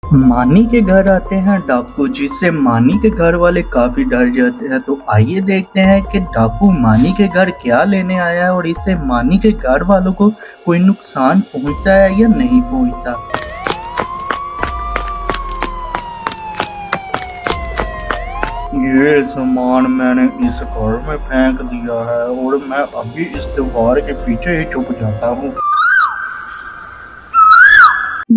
मानी के घर आते हैं डाकू, जिससे मानी के घर वाले काफी डर जाते हैं। तो आइए देखते हैं कि डाकू मानी के घर क्या लेने आया है और इससे मानी के घर वालों को कोई नुकसान पहुंचता है या नहीं पहुंचता। ये सामान मैंने इस घर में फेंक दिया है और मैं अभी इस दीवार के पीछे ही छुप जाता हूँ।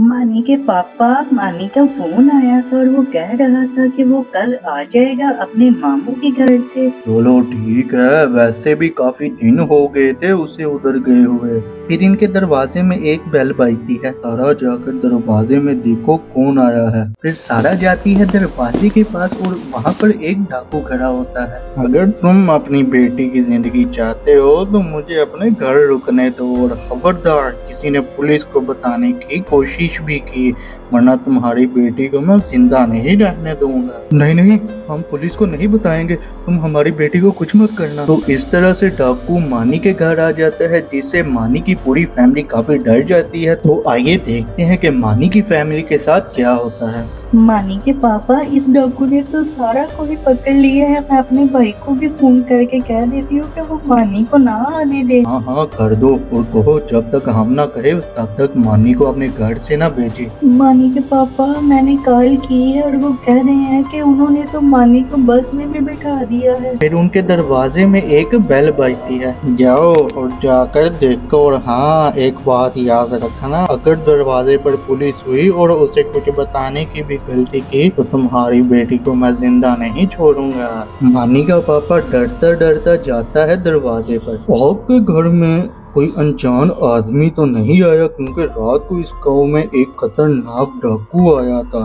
मानी के पापा, मानी का फोन आया था और वो कह रहा था कि वो कल आ जाएगा अपने मामू के घर से। चलो ठीक है, वैसे भी काफी दिन हो गए थे उसे उधर गए हुए। फिर इनके दरवाजे में एक बेल बजती है। सारा जाकर दरवाजे में देखो कौन आया है। फिर सारा जाती है दरवाजे के पास और वहाँ पर एक डाकू खड़ा होता है। अगर तुम अपनी बेटी की जिंदगी चाहते हो तो मुझे अपने घर रुकने दो और खबरदार किसी ने पुलिस को बताने की कोशिश भी की, वरना तुम्हारी बेटी को मैं जिंदा नहीं रहने दूंगा। नहीं नहीं, हम पुलिस को नहीं बताएंगे, तुम हमारी बेटी को कुछ मत करना। तो इस तरह से डाकू मानी के घर आ जाता है, जिससे मानी की पूरी फैमिली काफी डर जाती है। तो आइए देखते हैं कि मानी की फैमिली के साथ क्या होता है। मानी के पापा, इस डाकू ने तो सारा को ही पकड़ लिया है। मैं अपने भाई को भी फोन करके कह देती हूँ कि वो मानी को ना आने दे। हाँ हाँ कर दो और कहो जब तक हम ना कहे तब तक मानी को अपने घर से ना भेजे। मानी के पापा, मैंने कॉल की है और वो कह रहे हैं कि उन्होंने तो मानी को बस में भी बिठा दिया है। फिर उनके दरवाजे में एक बेल बजती है। जाओ और जाकर देखो, और हाँ एक बात याद रखना, अगर दरवाजे पर पुलिस हुई और उसे कुछ बताने की भी गलती की तो तुम्हारी बेटी को मैं जिंदा नहीं छोड़ूंगा। मानी का पापा डरता डरता जाता है दरवाजे पर। आपके घर में कोई अनजान आदमी तो नहीं आया? क्योंकि रात को इस गांव में एक खतरनाक डाकू आया था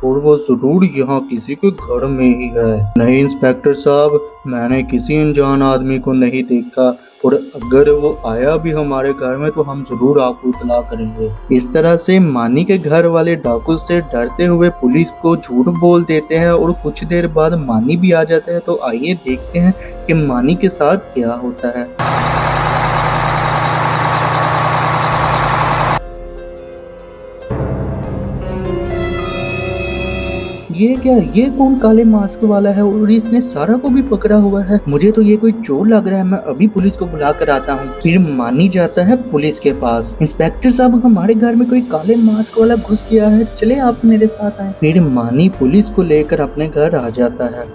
और वो जरूर यहाँ किसी के घर में ही है। नहीं इंस्पेक्टर साहब, मैंने किसी अनजान आदमी को नहीं देखा, और अगर वो आया भी हमारे घर में तो हम जरूर आपको इत्तला करेंगे। इस तरह से मानी के घर वाले डाकू से डरते हुए पुलिस को झूठ बोल देते हैं और कुछ देर बाद मानी भी आ जाता है। तो आइए देखते हैं कि मानी के साथ क्या होता है। ये क्या, ये कौन काले मास्क वाला है और इसने सारा को भी पकड़ा हुआ है? मुझे तो ये कोई चोर लग रहा है, मैं अभी पुलिस को बुला कर आता हूँ। फिर मानी जाता है पुलिस के पास। इंस्पेक्टर साहब, हमारे घर में कोई काले मास्क वाला घुस गया है, चले आप मेरे साथ आए। फिर मानी पुलिस को लेकर अपने घर आ जाता है।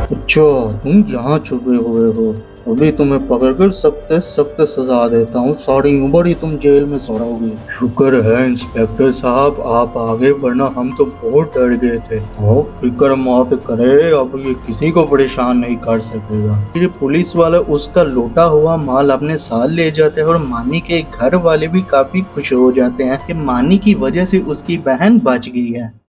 अच्छा, तुम यहाँ छुपे हुए हो, अभी तुम्हें पकड़कर सख्त सख्त सजा देता हूँ, सारी उम्र ही तुम जेल में सड़ोगे। शुक्र है इंस्पेक्टर साहब आप आगे, वरना हम तो बहुत डर गए थे। आप फिक्र मत करे, अब ये किसी को परेशान नहीं कर सकेगा। फिर पुलिस वाले उसका लूटा हुआ माल अपने साथ ले जाते हैं और मानी के घर वाले भी काफी खुश हो जाते हैं कि मानी की वजह से उसकी बहन बच गई है।